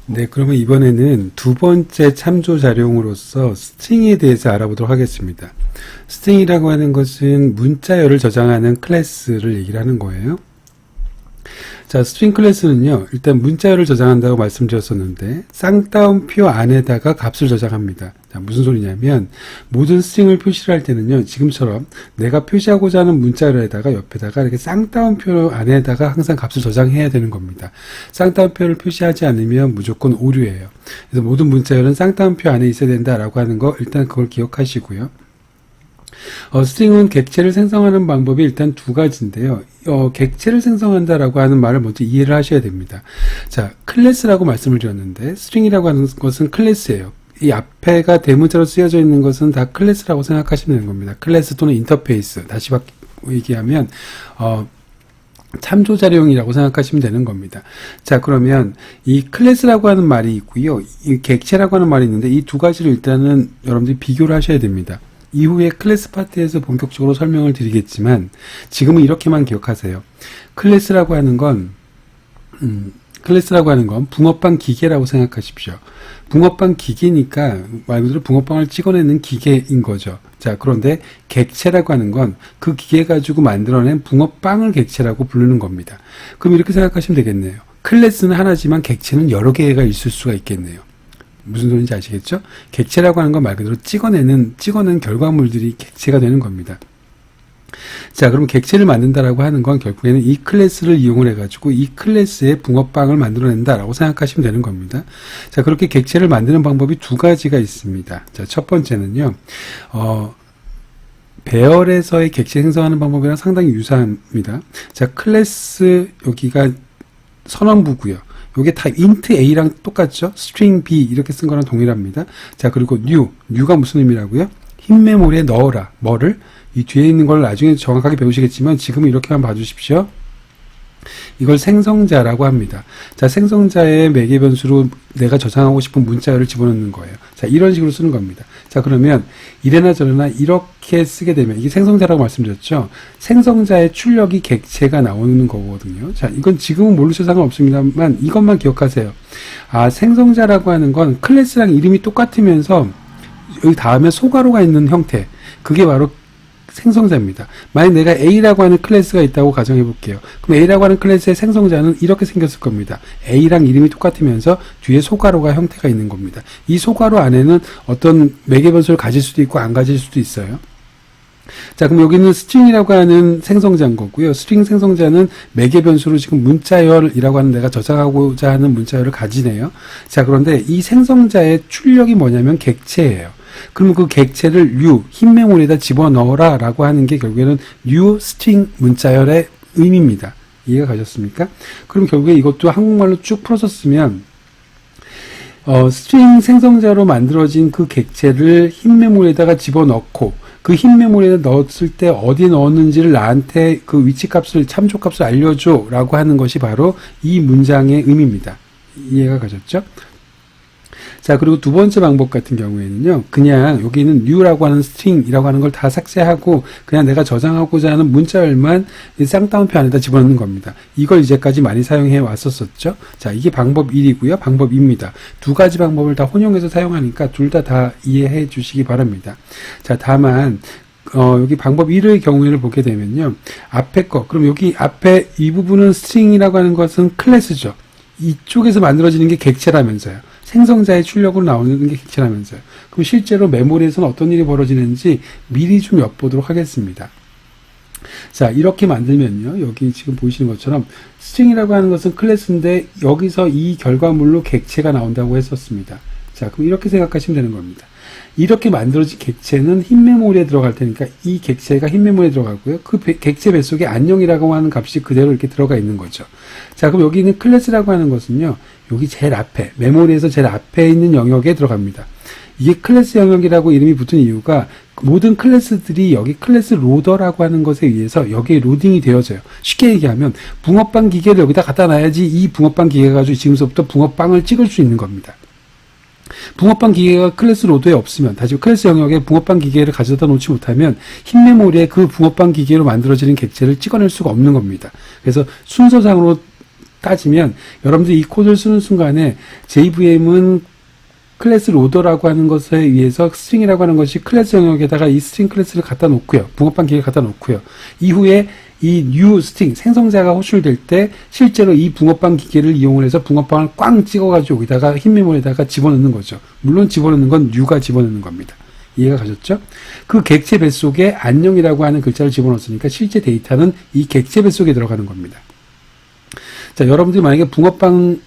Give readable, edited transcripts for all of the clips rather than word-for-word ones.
네, 그러면 이번에는 두 번째 참조 자료로서 스트링에 대해서 알아보도록 하겠습니다. 스트링이라고 하는 것은 문자열을 저장하는 클래스를 얘기를 하는 거예요. 자, 스트링 클래스는요, 일단 문자열을 저장한다고 말씀드렸었는데, 쌍따옴표 안에다가 값을 저장합니다. 자, 무슨 소리냐면, 모든 스트링을 표시를 할 때는요, 지금처럼 내가 표시하고자 하는 문자열에다가 옆에다가 이렇게 쌍따옴표 안에다가 항상 값을 저장해야 되는 겁니다. 쌍따옴표를 표시하지 않으면 무조건 오류예요. 그래서 모든 문자열은 쌍따옴표 안에 있어야 된다라고 하는 거, 일단 그걸 기억하시고요. 스트링은 객체를 생성하는 방법이 일단 두 가지인데요. 객체를 생성한다라고 하는 말을 먼저 이해를 하셔야 됩니다. 자, 클래스라고 말씀을 드렸는데, 스트링이라고 하는 것은 클래스예요. 이 앞에가 대문자로 쓰여져 있는 것은 다 클래스라고 생각하시면 되는 겁니다. 클래스 또는 인터페이스, 다시 얘기하면, 참조 자료용이라고 생각하시면 되는 겁니다. 자, 그러면 이 클래스라고 하는 말이 있고요. 이 객체라고 하는 말이 있는데, 이 두 가지를 일단은 여러분들이 비교를 하셔야 됩니다. 이후에 클래스 파트에서 본격적으로 설명을 드리겠지만 지금은 이렇게만 기억하세요. 클래스라고 하는 건 붕어빵 기계라고 생각하십시오. 붕어빵 기계니까 말 그대로 붕어빵을 찍어내는 기계인 거죠. 자, 그런데 객체라고 하는 건 그 기계 가지고 만들어낸 붕어빵을 객체라고 부르는 겁니다. 그럼 이렇게 생각하시면 되겠네요. 클래스는 하나지만 객체는 여러 개가 있을 수가 있겠네요. 무슨 소리인지 아시겠죠? 객체라고 하는 건 말 그대로 찍어낸 결과물들이 객체가 되는 겁니다. 자, 그럼 객체를 만든다라고 하는 건 결국에는 이 클래스를 이용을 해가지고 이 클래스의 붕어빵을 만들어낸다라고 생각하시면 되는 겁니다. 자, 그렇게 객체를 만드는 방법이 두 가지가 있습니다. 자, 첫 번째는요, 배열에서의 객체 생성하는 방법이랑 상당히 유사합니다. 자, 클래스 여기가 선언부고요. 요게 다 int a랑 똑같죠? string b 이렇게 쓴 거랑 동일합니다. 자, 그리고 new가 무슨 의미라고요? 흰 메모리에 넣어라. 뭐를? 이 뒤에 있는 걸 나중에 정확하게 배우시겠지만 지금은 이렇게만 봐주십시오. 이걸 생성자라고 합니다. 자, 생성자의 매개 변수로 내가 저장하고 싶은 문자열을 집어넣는 거예요. 자, 이런 식으로 쓰는 겁니다. 자, 그러면 이래나 저래나 이렇게 쓰게 되면 이게 생성자라고 말씀드렸죠. 생성자의 출력이 객체가 나오는 거거든요. 자, 이건 지금은 모르셔도 상관없습니다만 이것만 기억하세요. 아, 생성자라고 하는 건 클래스랑 이름이 똑같으면서 여기 다음에 소괄호가 있는 형태, 그게 바로 생성자입니다. 만약 내가 A라고 하는 클래스가 있다고 가정해 볼게요. 그럼 A라고 하는 클래스의 생성자는 이렇게 생겼을 겁니다. A랑 이름이 똑같으면서 뒤에 소괄호가 형태가 있는 겁니다. 이 소괄호 안에는 어떤 매개 변수를 가질 수도 있고 안 가질 수도 있어요. 자, 그럼 여기는 스트링이라고 하는 생성자인 거고요. 스트링 생성자는 매개 변수로 지금 문자열이라고 하는 내가 저장하고자 하는 문자열을 가지네요. 자, 그런데 이 생성자의 출력이 뭐냐면 객체예요. 그러면 그 객체를 new, 흰 메모리에다 집어넣어라 라고 하는 게 결국에는 new string 문자열의 의미입니다. 이해가 가셨습니까? 그럼 결국에 이것도 한국말로 쭉 풀어서 쓰면 스트링 생성자로 만들어진 그 객체를 흰 메모리에다가 집어넣고 그 흰 메모리에 넣었을 때 어디 넣었는지를 나한테 그 위치값을, 참조값을 알려줘 라고 하는 것이 바로 이 문장의 의미입니다. 이해가 가셨죠? 자, 그리고 두 번째 방법 같은 경우에는요, 그냥 여기는 new라고 하는 string이라고 하는 걸 다 삭제하고 그냥 내가 저장하고자 하는 문자열만 쌍따옴표 안에다 집어넣는 겁니다. 이걸 이제까지 많이 사용해 왔었죠. 자, 이게 방법 1이고요. 방법 2입니다. 두 가지 방법을 다 혼용해서 사용하니까 둘 다 이해해 주시기 바랍니다. 자, 다만 여기 방법 1의 경우를 보게 되면요, 앞에 거, 그럼 여기 앞에 이 부분은 string이라고 하는 것은 클래스죠. 이쪽에서 만들어지는 게 객체라면서요. 생성자의 출력으로 나오는 게 객체라면서요. 그럼 실제로 메모리에서는 어떤 일이 벌어지는지 미리 좀 엿보도록 하겠습니다. 자, 이렇게 만들면요, 여기 지금 보이시는 것처럼 스트링이라고 하는 것은 클래스인데 여기서 이 결과물로 객체가 나온다고 했었습니다. 자, 그럼 이렇게 생각하시면 되는 겁니다. 이렇게 만들어진 객체는 흰 메모리에 들어갈 테니까 이 객체가 흰 메모리에 들어가고요. 그 객체 뱃속에 안녕이라고 하는 값이 그대로 이렇게 들어가 있는 거죠. 자, 그럼 여기 있는 클래스라고 하는 것은요, 여기 제일 앞에, 메모리에서 제일 앞에 있는 영역에 들어갑니다. 이게 클래스 영역이라고 이름이 붙은 이유가 모든 클래스들이 여기 클래스 로더라고 하는 것에 의해서 여기에 로딩이 되어져요. 쉽게 얘기하면 붕어빵 기계를 여기다 갖다 놔야지 이 붕어빵 기계가 가지고 지금부터 붕어빵을 찍을 수 있는 겁니다. 붕어빵 기계가 클래스 로드에 없으면, 다시 클래스 영역에 붕어빵 기계를 가져다 놓지 못하면 흰 메모리에 그 붕어빵 기계로 만들어지는 객체를 찍어낼 수가 없는 겁니다. 그래서 순서상으로 따지면 여러분들이 이 코드를 쓰는 순간에 JVM은 클래스 로더라고 하는 것에 의해서 스트링이라고 하는 것이 클래스 영역에다가 이 스트링 클래스를 갖다 놓고요. 붕어빵 기계를 갖다 놓고요. 이후에 이 new 스트링 생성자가 호출될 때 실제로 이 붕어빵 기계를 이용을 해서 붕어빵을 꽝 찍어가지고 여기다가 흰 메모리에다가 집어넣는 거죠. 물론 집어넣는 건 new가 집어넣는 겁니다. 이해가 가셨죠? 그 객체 뱃속에 안녕이라고 하는 글자를 집어넣었으니까 실제 데이터는 이 객체 뱃속에 들어가는 겁니다. 자, 여러분들이 만약에 붕어빵을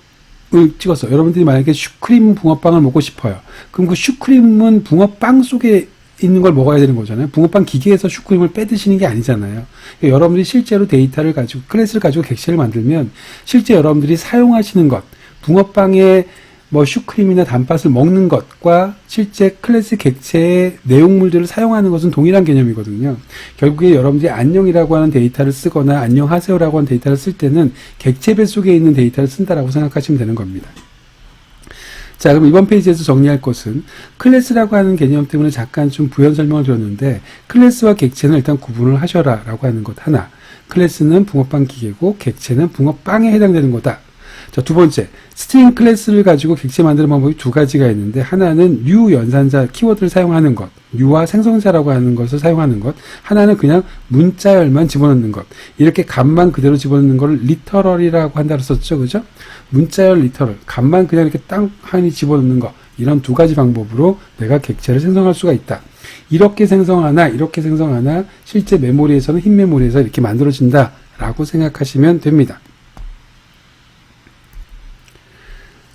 찍어서 여러분들이 만약에 슈크림 붕어빵을 먹고 싶어요. 그럼 그 슈크림은 붕어빵 속에 있는 걸 먹어야 되는 거잖아요. 붕어빵 기계에서 슈크림을 빼드시는 게 아니잖아요. 그러니까 여러분들이 실제로 데이터를 가지고 클래스를 가지고 객체를 만들면 실제 여러분들이 사용하시는 것, 붕어빵의 뭐 슈크림이나 단팥을 먹는 것과 실제 클래스 객체의 내용물들을 사용하는 것은 동일한 개념이거든요. 결국에 여러분들이 안녕이라고 하는 데이터를 쓰거나 안녕하세요라고 하는 데이터를 쓸 때는 객체배 속에 있는 데이터를 쓴다라고 생각하시면 되는 겁니다. 자, 그럼 이번 페이지에서 정리할 것은 클래스라고 하는 개념 때문에 잠깐 좀 부연 설명을 드렸는데 클래스와 객체는 일단 구분을 하셔라 라고 하는 것 하나, 클래스는 붕어빵 기계고 객체는 붕어빵에 해당되는 거다. 자, 두 번째, 스트링 클래스를 가지고 객체 만드는 방법이 두 가지가 있는데 하나는 new 연산자 키워드를 사용하는 것, new와 생성자라고 하는 것을 사용하는 것, 하나는 그냥 문자열만 집어넣는 것. 이렇게 값만 그대로 집어넣는 걸 리터럴이라고 한다고 썼죠, 그죠? 문자열 리터럴, 값만 그냥 이렇게 땅하니 집어넣는 것. 이런 두 가지 방법으로 내가 객체를 생성할 수가 있다. 이렇게 생성하나 이렇게 생성하나 실제 메모리에서는 흰 메모리에서 이렇게 만들어진다라고 생각하시면 됩니다.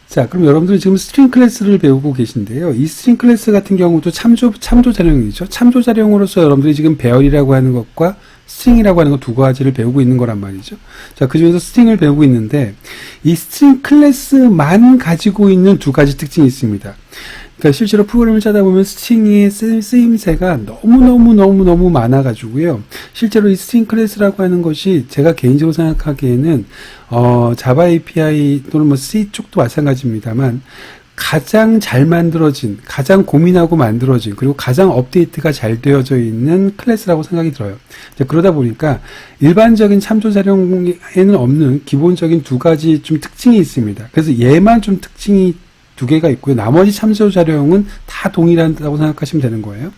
자, 그럼 여러분들은 지금 스트링 클래스를 배우고 계신데요. 이 스트링 클래스 같은 경우도 참조 자령이죠. 참조 자령으로서 여러분들이 지금 배열이라고 하는 것과 스트링이라고 하는 것 두 가지를 배우고 있는 거란 말이죠. 자, 그 중에서 스트링을 배우고 있는데 이 스트링 클래스만 가지고 있는 두 가지 특징이 있습니다. 그러니까 실제로 프로그램을 짜다 보면 스트링의 쓰임새가 너무 많아가지고요. 실제로 이 스트링 클래스라고 하는 것이 제가 개인적으로 생각하기에는 자바 API 또는 뭐 C 쪽도 마찬가지입니다만 가장 잘 만들어진, 가장 고민하고 만들어진, 그리고 가장 업데이트가 잘 되어져 있는 클래스라고 생각이 들어요. 그러다 보니까 일반적인 참조 자료에는 없는 기본적인 두 가지 좀 특징이 있습니다. 그래서 얘만 좀 특징이 두 개가 있고요. 나머지 참조 자료형은 다 동일하다고 생각하시면 되는 거예요.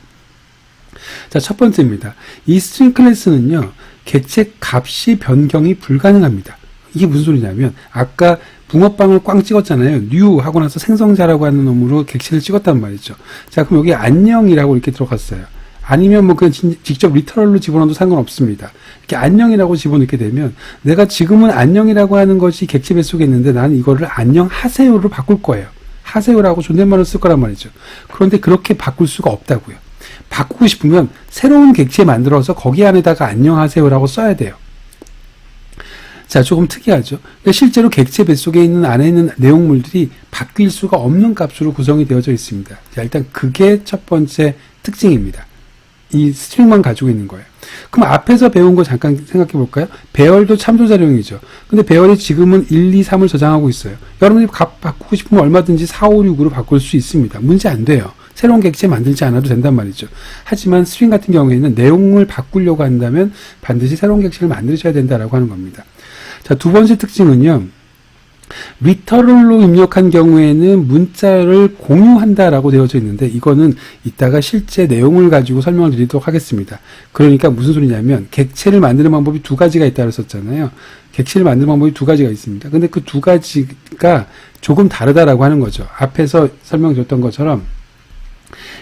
자, 첫 번째입니다. 이 스트링 클래스는요, 객체 값이 변경이 불가능합니다. 이게 무슨 소리냐면, 아까 붕어빵을 꽝 찍었잖아요. new 하고 나서 생성자라고 하는 놈으로 객체를 찍었단 말이죠. 자, 그럼 여기 안녕이라고 이렇게 들어갔어요. 아니면 뭐 그냥 직접 리터럴로 집어넣어도 상관없습니다. 이렇게 안녕이라고 집어넣게 되면 내가 지금은 안녕이라고 하는 것이 객체 뱃속에 있는데 나는 이거를 안녕하세요로 바꿀 거예요. 하세요라고 존댓말을 쓸 거란 말이죠. 그런데 그렇게 바꿀 수가 없다고요. 바꾸고 싶으면 새로운 객체 만들어서 거기 안에다가 안녕하세요라고 써야 돼요. 자, 조금 특이하죠. 그러니까 실제로 객체 뱃속에 있는 안에 있는 내용물들이 바뀔 수가 없는 값으로 구성이 되어져 있습니다. 자, 일단 그게 첫 번째 특징입니다. 이 스트링만 가지고 있는 거예요. 그럼 앞에서 배운 거 잠깐 생각해 볼까요? 배열도 참조 자료형이죠. 근데 배열이 지금은 1, 2, 3을 저장하고 있어요. 여러분이 값 바꾸고 싶으면 얼마든지 4, 5, 6으로 바꿀 수 있습니다. 문제 안 돼요. 새로운 객체 만들지 않아도 된단 말이죠. 하지만 스트링 같은 경우에는 내용을 바꾸려고 한다면 반드시 새로운 객체를 만드셔야 된다라고 하는 겁니다. 자, 두 번째 특징은요. 리터럴로 입력한 경우에는 문자를 공유한다라고 되어져 있는데 이거는 이따가 실제 내용을 가지고 설명을 드리도록 하겠습니다. 그러니까 무슨 소리냐면 객체를 만드는 방법이 두 가지가 있다고 했었잖아요. 객체를 만드는 방법이 두 가지가 있습니다. 근데 그 두 가지가 조금 다르다라고 하는 거죠. 앞에서 설명드렸던 것처럼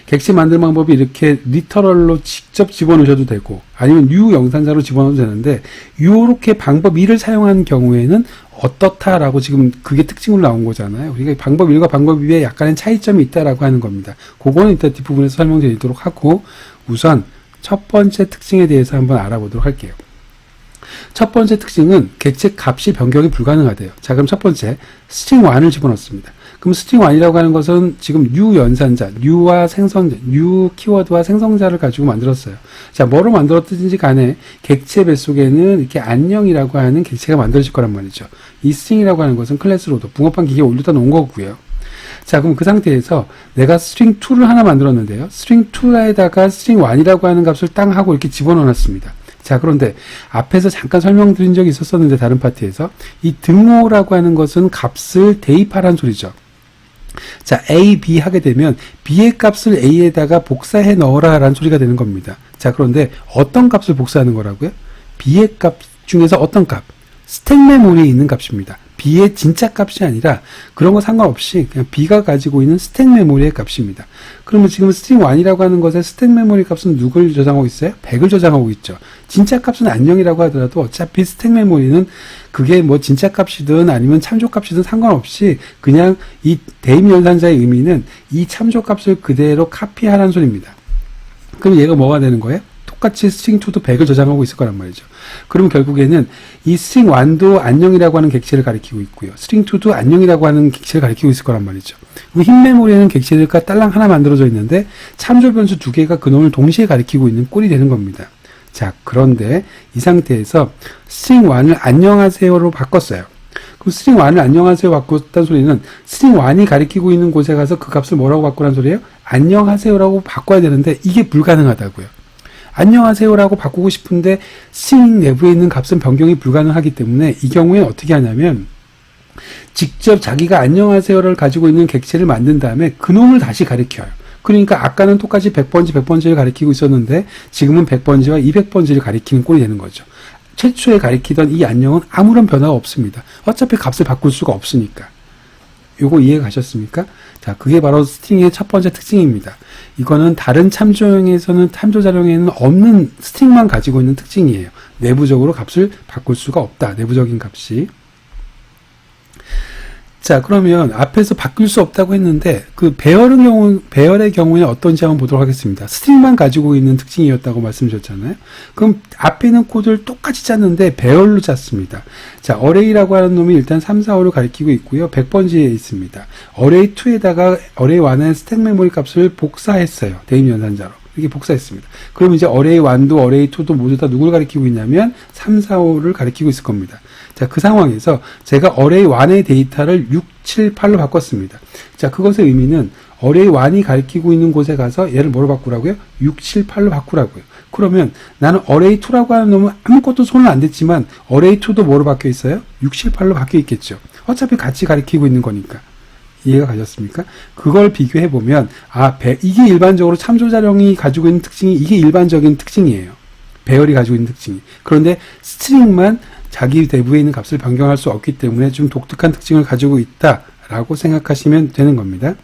객체 만드는 방법이 이렇게 리터럴로 직접 집어넣으셔도 되고 아니면 new 영산자로 집어넣어도 되는데 이렇게 방법 1을 사용한 경우에는 어떻다라고 지금 그게 특징으로 나온 거잖아요. 그러니까 방법 1과 방법 2에 약간의 차이점이 있다라고 하는 겁니다. 그거는 이따 뒷부분에서 설명드리도록 하고 우선 첫 번째 특징에 대해서 한번 알아보도록 할게요. 첫 번째 특징은 객체 값이 변경이 불가능하대요. 자, 그럼 첫 번째 스트링 1을 집어넣습니다. 그럼 스트링 1이라고 하는 것은 지금 new 연산자, new와 생성자, new 키워드와 생성자를 가지고 만들었어요. 자, 뭐로 만들었든지 간에 객체 뱃속에는 이렇게 안녕이라고 하는 객체가 만들어질 거란 말이죠. 이 스트링이라고 하는 것은 클래스로도 붕어빵 기계에 올려다 놓은 거고요. 자, 그럼 그 상태에서 내가 스트링 2를 하나 만들었는데요. 스트링 2에다가 스트링 1이라고 하는 값을 땅 하고 이렇게 집어넣어놨습니다. 자, 그런데 앞에서 잠깐 설명드린 적이 있었었는데 다른 파트에서 이 등호라고 하는 것은 값을 대입하라는 소리죠. 자, A, B 하게 되면 B의 값을 A에다가 복사해 넣어라 라는 소리가 되는 겁니다. 자, 그런데 어떤 값을 복사하는 거라고요? B의 값 중에서 어떤 값? 스택 메모리에 있는 값입니다. B의 진짜 값이 아니라 그런 거 상관없이 그냥 B가 가지고 있는 스택 메모리의 값입니다. 그러면 지금 스트링 1이라고 하는 것의 스택 메모리 값은 누굴 저장하고 있어요? 100을 저장하고 있죠. 진짜 값은 안녕이라고 하더라도 어차피 스택 메모리는 그게 뭐 진짜 값이든 아니면 참조 값이든 상관없이 그냥 이 대입 연산자의 의미는 이 참조 값을 그대로 카피하라는 소리입니다. 그럼 얘가 뭐가 되는 거예요? 똑같이 스트링2도 100을 저장하고 있을 거란 말이죠. 그럼 결국에는 이 스트링1도 안녕이라고 하는 객체를 가리키고 있고요. 스트링2도 안녕이라고 하는 객체를 가리키고 있을 거란 말이죠. 그럼 흰 메모리에는 객체가 딸랑 하나 만들어져 있는데 참조 변수 두 개가 그놈을 동시에 가리키고 있는 꼴이 되는 겁니다. 자, 그런데 이 상태에서 스트링1을 안녕하세요로 바꿨어요. 그럼 스트링1을 안녕하세요 바꿨다는 소리는 스트링1이 가리키고 있는 곳에 가서 그 값을 뭐라고 바꾸라는 소리예요? 안녕하세요라고 바꿔야 되는데 이게 불가능하다고요. 안녕하세요라고 바꾸고 싶은데 스트링 내부에 있는 값은 변경이 불가능하기 때문에 이 경우에 어떻게 하냐면 직접 자기가 안녕하세요를 가지고 있는 객체를 만든 다음에 그놈을 다시 가리켜요. 그러니까 아까는 똑같이 100번지 100번지를 가리키고 있었는데 지금은 100번지와 200번지를 가리키는 꼴이 되는 거죠. 최초에 가리키던 이 안녕은 아무런 변화가 없습니다. 어차피 값을 바꿀 수가 없으니까. 요거 이해가 가셨습니까? 자, 그게 바로 스트링의 첫 번째 특징입니다. 이거는 다른 참조형에서는 참조 자료에는 없는 스트링만 가지고 있는 특징이에요. 내부적으로 값을 바꿀 수가 없다. 내부적인 값이. 자, 그러면 앞에서 바뀔 수 없다고 했는데 그 배열의 경우에 어떤지 한번 보도록 하겠습니다. 스트링만 가지고 있는 특징이었다고 말씀드렸잖아요. 그럼 앞에 있는 코드를 똑같이 짰는데 배열로 짰습니다. 자, 어레이라고 하는 놈이 일단 3, 4, 5를 가리키고 있고요. 100번지에 있습니다. 어레이 2에다가 어레이 1의 스택 메모리 값을 복사했어요. 대입 연산자로. 이렇게 복사했습니다. 그럼 이제 어레이 1도 어레이 2도 모두 다 누굴 가리키고 있냐면 3, 4, 5를 가리키고 있을 겁니다. 자, 그 상황에서 제가 어레이 1의 데이터를 6, 7, 8로 바꿨습니다. 자, 그것의 의미는 어레이 1이 가리키고 있는 곳에 가서 얘를 뭐로 바꾸라고요? 6, 7, 8로 바꾸라고요. 그러면 나는 어레이 2라고 하는 놈은 아무것도 손을 안 댔지만 어레이 2도 뭐로 바뀌어 있어요? 6, 7, 8로 바뀌어 있겠죠. 어차피 같이 가리키고 있는 거니까. 이해가 가셨습니까? 그걸 비교해보면 이게 일반적으로 참조자령이 가지고 있는 특징이 이게 일반적인 특징이에요. 배열이 가지고 있는 특징이. 그런데 스트링만 자기 내부에 있는 값을 변경할 수 없기 때문에 좀 독특한 특징을 가지고 있다라고 생각하시면 되는 겁니다.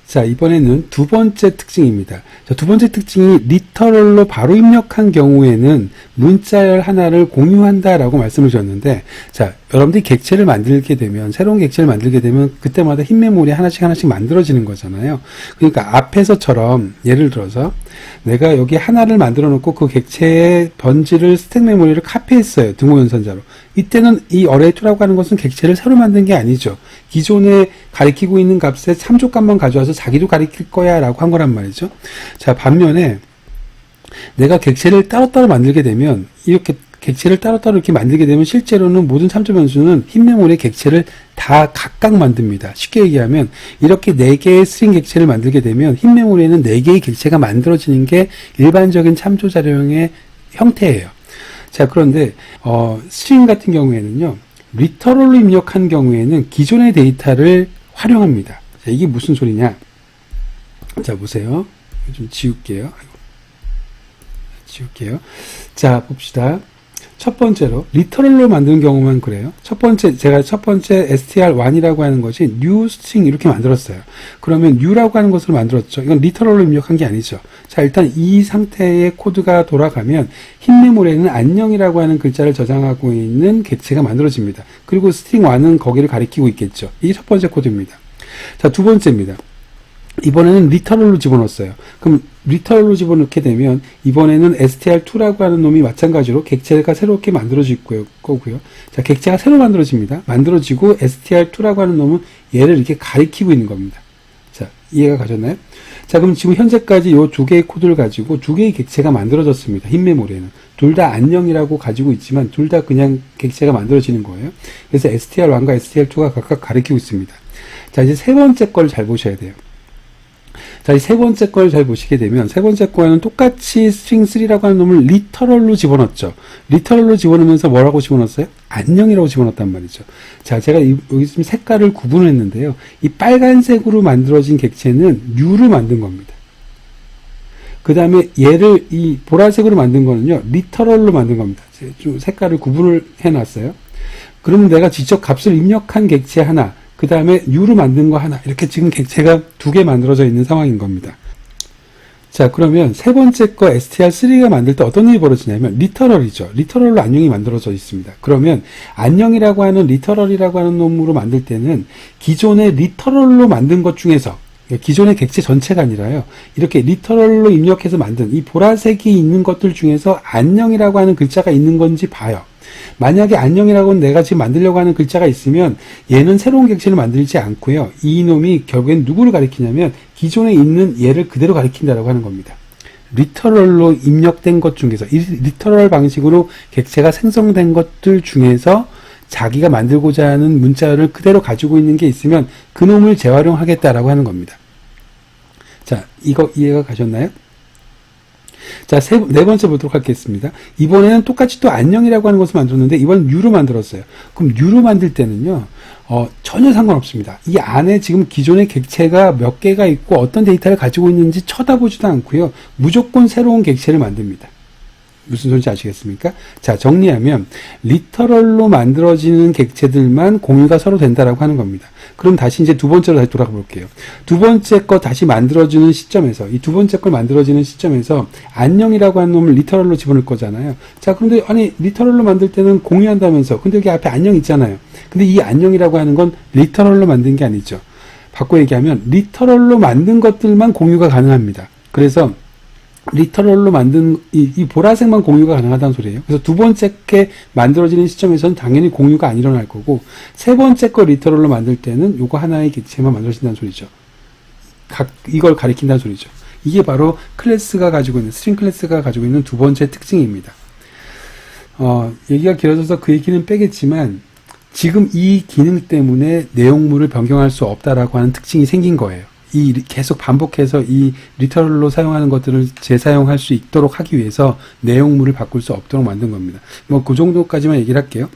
자, 이번에는 두 번째 특징입니다. 자, 두 번째 특징이 리터럴로 바로 입력한 경우에는 문자열 하나를 공유한다라고 말씀을 주셨는데, 자, 여러분들이 객체를 만들게 되면, 새로운 객체를 만들게 되면 그때마다 흰 메모리 하나씩 만들어지는 거잖아요. 그러니까 앞에서처럼 예를 들어서 내가 여기 하나를 만들어 놓고 그 객체의 번지를 스택 메모리를 카피했어요. 등호 연산자로. 이때는 이 어레이2라고 하는 것은 객체를 새로 만든 게 아니죠. 기존에 가리키고 있는 값의 참조값만 가져와서 자기도 가리킬 거야 라고 한 거란 말이죠. 자, 반면에 내가 객체를 따로따로 만들게 되면 이렇게 객체를 따로따로 이렇게 만들게 되면 실제로는 모든 참조 변수는 흰 메모리의 객체를 다 각각 만듭니다. 쉽게 얘기하면 이렇게 4개의 스트링 객체를 만들게 되면 흰 메모리에는 4개의 객체가 만들어지는 게 일반적인 참조 자료형의 형태예요. 자, 그런데 스트링 같은 경우에는요. 리터럴로 입력한 경우에는 기존의 데이터를 활용합니다. 자, 이게 무슨 소리냐? 자, 보세요. 좀 지울게요. 자, 봅시다. 첫 번째로 리터럴로 만드는 경우만 그래요. 제가 첫 번째 str1이라고 하는 것이 new string 이렇게 만들었어요. 그러면 new라고 하는 것을 만들었죠. 이건 리터럴로 입력한 게 아니죠. 자, 일단 이 상태의 코드가 돌아가면 흰 메모리에는 안녕이라고 하는 글자를 저장하고 있는 객체가 만들어집니다. 그리고 string1은 거기를 가리키고 있겠죠. 이게 첫 번째 코드입니다. 자, 두 번째입니다. 이번에는 리터럴로 집어넣었어요. 그럼 리터럴로 집어넣게 되면 이번에는 str2라고 하는 놈이 마찬가지로 객체가 새롭게 만들어질 거고요. 자, 객체가 새로 만들어집니다. 만들어지고 str2라고 하는 놈은 얘를 이렇게 가리키고 있는 겁니다. 자, 이해가 가셨나요? 자, 그럼 지금 현재까지 이 두 개의 코드를 가지고 두 개의 객체가 만들어졌습니다. 흰 메모리에는. 둘 다 안녕이라고 가지고 있지만 둘 다 그냥 객체가 만들어지는 거예요. 그래서 str1과 str2가 각각 가리키고 있습니다. 자, 이제 세 번째 걸 잘 보셔야 돼요. 자, 이 세 번째 걸 잘 보시게 되면, 세 번째 거에는 똑같이 스트링 3라고 하는 놈을 리터럴로 집어넣었죠. 리터럴로 집어넣으면서 뭐라고 집어넣었어요? 안녕이라고 집어넣었단 말이죠. 자, 제가 여기 지금 색깔을 구분을 했는데요. 이 빨간색으로 만들어진 객체는 U로 만든 겁니다. 그 다음에 얘를 이 보라색으로 만든 거는요, 리터럴로 만든 겁니다. 제가 좀 색깔을 구분을 해놨어요. 그러면 내가 직접 값을 입력한 객체 하나, 그 다음에 U로 만든 거 하나, 이렇게 지금 객체가 두 개 만들어져 있는 상황인 겁니다. 자, 그러면 세 번째 거 str3가 만들 때 어떤 일이 벌어지냐면 리터럴이죠. 리터럴로 안녕이 만들어져 있습니다. 그러면 안녕이라고 하는 리터럴이라고 하는 놈으로 만들 때는 기존의 리터럴로 만든 것 중에서, 기존의 객체 전체가 아니라요, 이렇게 리터럴로 입력해서 만든 이 보라색이 있는 것들 중에서 안녕이라고 하는 글자가 있는 건지 봐요. 만약에 안녕이라고는 내가 지금 만들려고 하는 글자가 있으면 얘는 새로운 객체를 만들지 않고요, 이 놈이 결국엔 누구를 가리키냐면 기존에 있는 얘를 그대로 가리킨다라고 하는 겁니다. 리터럴로 입력된 것 중에서, 이 리터럴 방식으로 객체가 생성된 것들 중에서 자기가 만들고자 하는 문자를 그대로 가지고 있는 게 있으면 그 놈을 재활용하겠다라고 하는 겁니다. 자, 이거 이해가 가셨나요? 자, 네 번째 보도록 하겠습니다. 이번에는 똑같이 또 안녕이라고 하는 것을 만들었는데 이번엔 U로 만들었어요. 그럼 U로 만들 때는요, 전혀 상관없습니다. 이 안에 지금 기존의 객체가 몇 개가 있고 어떤 데이터를 가지고 있는지 쳐다보지도 않고요, 무조건 새로운 객체를 만듭니다. 무슨 소리인지 아시겠습니까? 자, 정리하면 리터럴로 만들어지는 객체들만 공유가 서로 된다라고 하는 겁니다. 그럼 다시 이제 두 번째로 다시 돌아가 볼게요. 두 번째 거 다시 만들어지는 시점에서, 이 두 번째 걸 만들어지는 시점에서 안녕이라고 하는 놈을 리터럴로 집어넣을 거잖아요. 자, 그런데 아니 리터럴로 만들 때는 공유한다면서, 근데 여기 앞에 안녕 있잖아요. 근데 이 안녕이라고 하는 건 리터럴로 만든 게 아니죠. 바꿔 얘기하면 리터럴로 만든 것들만 공유가 가능합니다. 그래서 리터럴로 만든 이 보라색만 공유가 가능하다는 소리예요. 그래서 두 번째 게 만들어지는 시점에서는 당연히 공유가 안 일어날 거고, 세 번째 거 리터럴로 만들 때는 요거 하나의 객체만 만들어진다는 소리죠. 이걸 가리킨다는 소리죠. 이게 바로 클래스가 가지고 있는, 스트링 클래스가 가지고 있는 두 번째 특징입니다. 얘기가 길어져서 그 얘기는 빼겠지만 지금 이 기능 때문에 내용물을 변경할 수 없다라고 하는 특징이 생긴 거예요. 계속 반복해서 이 리터럴로 사용하는 것들을 재사용할 수 있도록 하기 위해서 내용물을 바꿀 수 없도록 만든 겁니다. 뭐 그 정도까지만 얘기를 할게요.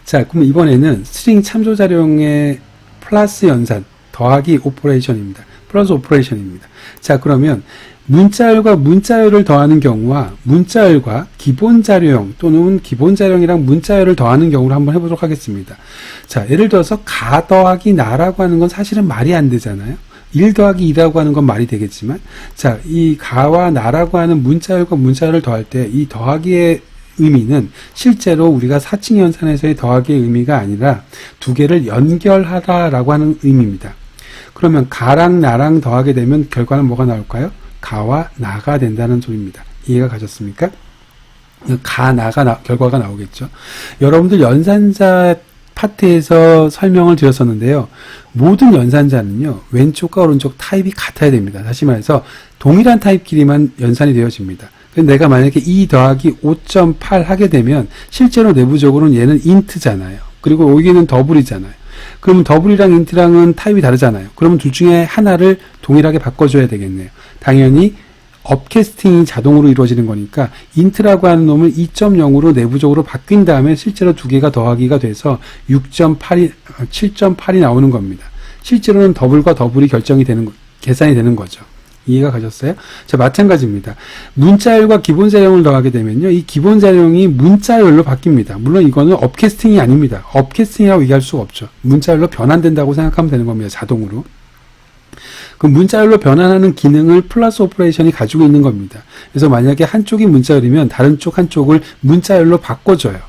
자, 그럼 이번에는 스트링 참조 자료의 플러스 연산 더하기 오퍼레이션입니다. 플러스 오퍼레이션입니다. 자, 그러면 문자열과 문자열을 더하는 경우와 문자열과 기본 자료형 또는 기본 자료형이랑 문자열을 더하는 경우를 한번 해보도록 하겠습니다. 자, 예를 들어서 가 더하기 나라고 하는 건 사실은 말이 안 되잖아요. 1 더하기 2라고 하는 건 말이 되겠지만, 자, 이 가와 나라고 하는 문자열과 문자열을 더할 때 이 더하기의 의미는 실제로 우리가 사칭 연산에서의 더하기의 의미가 아니라 두 개를 연결하다라고 하는 의미입니다. 그러면 가랑 나랑 더하게 되면 결과는 뭐가 나올까요? 가와 나가 된다는 소리입니다. 이해가 가셨습니까? 가, 나가 결과가 나오겠죠. 여러분들 연산자 파트에서 설명을 드렸었는데요. 모든 연산자는요, 왼쪽과 오른쪽 타입이 같아야 됩니다. 다시 말해서 동일한 타입끼리만 연산이 되어집니다. 내가 만약에 2 더하기 5.8 하게 되면 실제로 내부적으로는 얘는 인트잖아요. 그리고 여기는 더블이잖아요. 그러면 더블이랑 인트랑은 타입이 다르잖아요. 그러면 둘 중에 하나를 동일하게 바꿔줘야 되겠네요. 당연히 업캐스팅이 자동으로 이루어지는 거니까 인트라고 하는 놈을 2.0으로 내부적으로 바뀐 다음에 실제로 두 개가 더하기가 돼서 7.8이 나오는 겁니다. 실제로는 더블과 더블이 계산이 되는 거죠. 이해가 가셨어요? 자, 마찬가지입니다. 문자열과 기본 자료형을 더하게 되면요, 이 기본 자료형이 문자열로 바뀝니다. 물론 이거는 업캐스팅이 아닙니다. 업캐스팅이라고 얘기할 수가 없죠. 문자열로 변환된다고 생각하면 되는 겁니다. 자동으로. 그 문자열로 변환하는 기능을 플러스 오퍼레이션이 가지고 있는 겁니다. 그래서 만약에 한쪽이 문자열이면 다른 쪽 한쪽을 문자열로 바꿔줘요.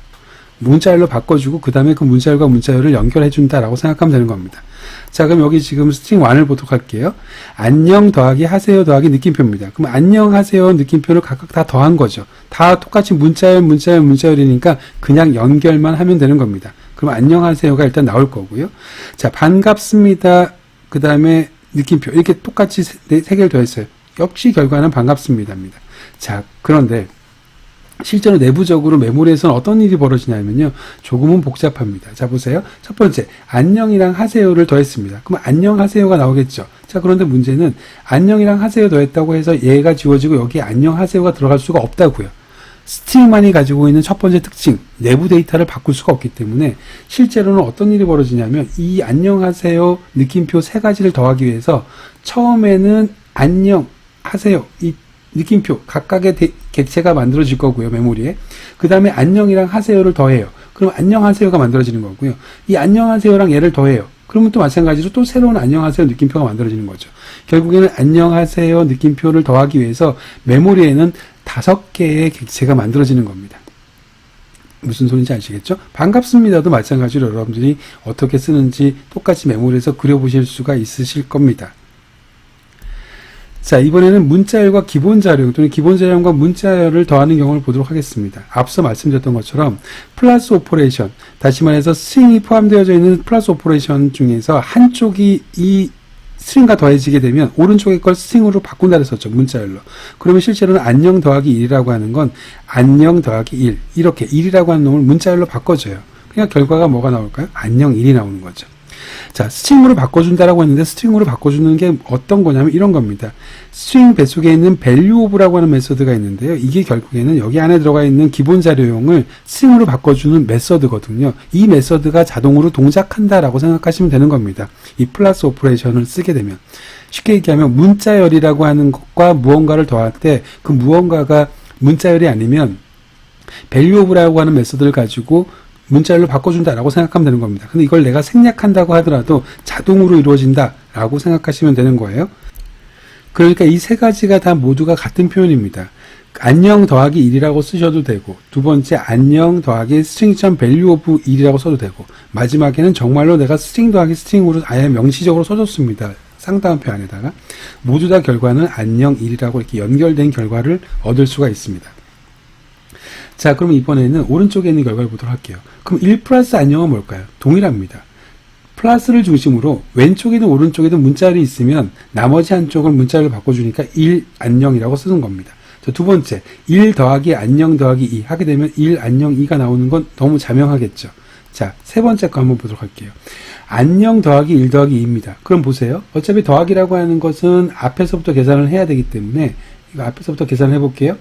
문자열로 바꿔주고 그 다음에 그 문자열과 문자열을 연결해준다라고 생각하면 되는 겁니다. 자, 그럼 여기 지금 스트링 1을 보도록 할게요. 안녕 더하기 하세요 더하기 느낌표입니다. 그럼 안녕 하세요 느낌표를 각각 다 더한 거죠. 다 똑같이 문자열이니까 그냥 연결만 하면 되는 겁니다. 그럼 안녕 하세요가 일단 나올 거고요. 자, 반갑습니다. 그 다음에 느낌표 이렇게 똑같이 세 개를 더했어요. 역시 결과는 반갑습니다입니다. 자, 그런데 실제로 내부적으로 메모리에서는 어떤 일이 벌어지냐면요. 조금은 복잡합니다. 자, 보세요. 첫 번째, 안녕이랑 하세요를 더했습니다. 그럼 안녕하세요가 나오겠죠. 자, 그런데 문제는 안녕이랑 하세요 더했다고 해서 얘가 지워지고 여기에 안녕하세요가 들어갈 수가 없다고요. 스트링만이 가지고 있는 첫 번째 특징, 내부 데이터를 바꿀 수가 없기 때문에 실제로는 어떤 일이 벌어지냐면 이 안녕하세요 느낌표 세 가지를 더하기 위해서 처음에는 안녕하세요 이 느낌표 각각의 객체가 만들어질 거고요. 메모리에. 그 다음에 안녕이랑 하세요를 더해요. 그럼 안녕하세요가 만들어지는 거고요. 이 안녕하세요랑 얘를 더해요. 그러면 또 마찬가지로 또 새로운 안녕하세요 느낌표가 만들어지는 거죠. 결국에는 안녕하세요 느낌표를 더하기 위해서 메모리에는 5개의 객체가 만들어지는 겁니다. 무슨 소리인지 아시겠죠? 반갑습니다도 마찬가지로 여러분들이 어떻게 쓰는지 똑같이 메모리에서 그려보실 수가 있으실 겁니다. 자, 이번에는 문자열과 기본자료 또는 기본자료과 문자열을 더하는 경우를 보도록 하겠습니다. 앞서 말씀드렸던 것처럼 플러스 오퍼레이션, 다시 말해서 스트링이 포함되어져 있는 플러스 오퍼레이션 중에서 한쪽이 이 스트링과 더해지게 되면 오른쪽의 걸 스트링으로 바꾼다 그랬었죠. 문자열로. 그러면 실제로는 안녕 더하기 1이라고 하는 건 안녕 더하기 1 이렇게 1이라고 하는 놈을 문자열로 바꿔줘요. 그러니까 결과가 뭐가 나올까요? 안녕 1이 나오는 거죠. 자, 스트링으로 바꿔준다라고 했는데 스트링으로 바꿔주는 게 어떤 거냐면 이런 겁니다. 스트링 뱃속에 있는 value of라고 하는 메소드가 있는데요. 이게 결국에는 여기 안에 들어가 있는 기본 자료용을 스트링으로 바꿔주는 메소드거든요. 이 메소드가 자동으로 동작한다라고 생각하시면 되는 겁니다. 이 플러스 오퍼레이션을 쓰게 되면. 쉽게 얘기하면 문자열이라고 하는 것과 무언가를 더할 때 그 무언가가 문자열이 아니면 value of라고 하는 메소드를 가지고 문자열로 바꿔준다라고 생각하면 되는 겁니다. 근데 이걸 내가 생략한다고 하더라도 자동으로 이루어진다라고 생각하시면 되는 거예요. 그러니까 이 세 가지가 다 모두가 같은 표현입니다. 안녕 더하기 1이라고 쓰셔도 되고, 두 번째 안녕 더하기 string value of 1이라고 써도 되고, 마지막에는 정말로 내가 스트링 더하기 스트링으로 아예 명시적으로 써줬습니다. 상다운표 안에다가. 모두 다 결과는 안녕 1이라고 이렇게 연결된 결과를 얻을 수가 있습니다. 자, 그럼 이번에는 오른쪽에 있는 결과를 보도록 할게요. 그럼 1 플러스 안녕은 뭘까요? 동일합니다. 플러스를 중심으로 왼쪽이든 오른쪽이든 문자열이 있으면 나머지 한쪽을 문자열로 바꿔주니까 1 안녕이라고 쓰는 겁니다. 자, 두 번째, 1 더하기 안녕 더하기 2 하게 되면 1 안녕 2가 나오는 건 너무 자명하겠죠. 자, 세 번째 거 한번 보도록 할게요. 안녕 더하기 1 더하기 2입니다. 그럼 보세요. 어차피 더하기라고 하는 것은 앞에서부터 계산을 해야 되기 때문에 이거 앞에서부터 계산을 해볼게요.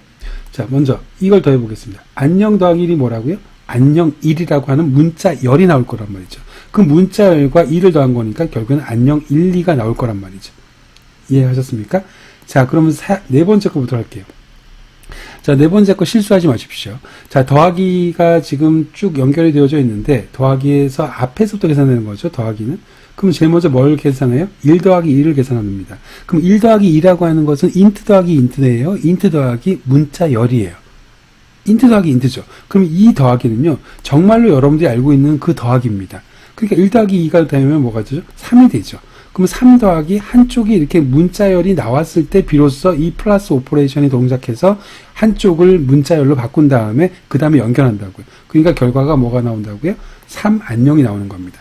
자, 먼저 이걸 더해 보겠습니다. 안녕 더하기 1이 뭐라고요? 안녕 1이라고 하는 문자열이 나올 거란 말이죠. 그 문자열과 2를 더한 거니까 결국에는 안녕 1, 2가 나올 거란 말이죠. 이해하셨습니까? 자, 그러면 네 번째 거 보도록 할게요. 자, 네 번째 거 실수하지 마십시오. 자, 더하기가 지금 쭉 연결이 되어져 있는데 더하기에서 앞에서부터 계산되는 거죠. 더하기는. 그럼 제일 먼저 뭘 계산해요? 1 더하기 2를 계산합니다. 그럼 1 더하기 2라고 하는 것은 int 더하기 int네요. int 더하기 문자열이에요. int 더하기 int죠. 그럼 이 더하기는요. 정말로 여러분들이 알고 있는 그 더하기입니다. 그러니까 1 더하기 2가 되면 뭐가 되죠? 3이 되죠. 그럼 3 더하기 한쪽이 이렇게 문자열이 나왔을 때 비로소 이 플러스 오퍼레이션이 동작해서 한쪽을 문자열로 바꾼 다음에 그 다음에 연결한다고요. 그러니까 결과가 뭐가 나온다고요? 3 안녕이 나오는 겁니다.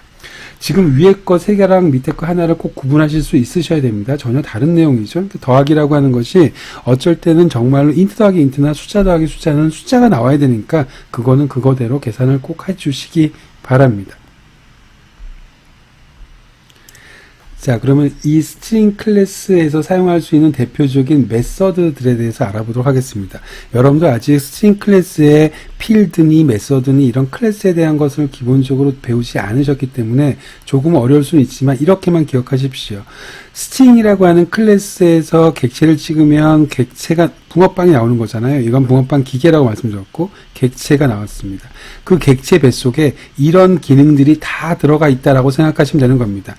지금 위에 거 3개랑 밑에 거 하나를 꼭 구분하실 수 있으셔야 됩니다. 전혀 다른 내용이죠. 더하기라고 하는 것이 어쩔 때는 정말로 int 더하기 int나 숫자 더하기 숫자는 숫자가 나와야 되니까 그거는 그거대로 계산을 꼭 해주시기 바랍니다. 자, 그러면 이 스트링 클래스에서 사용할 수 있는 대표적인 메서드들에 대해서 알아보도록 하겠습니다. 여러분들 아직 스트링 클래스의 필드니 메서드니 이런 클래스에 대한 것을 기본적으로 배우지 않으셨기 때문에 조금 어려울 수는 있지만 이렇게만 기억하십시오. 스트링이라고 하는 클래스에서 객체를 찍으면 객체가 붕어빵이 나오는 거잖아요. 이건 붕어빵 기계라고 말씀드렸고 객체가 나왔습니다. 그 객체 뱃속에 이런 기능들이 다 들어가 있다라고 생각하시면 되는 겁니다.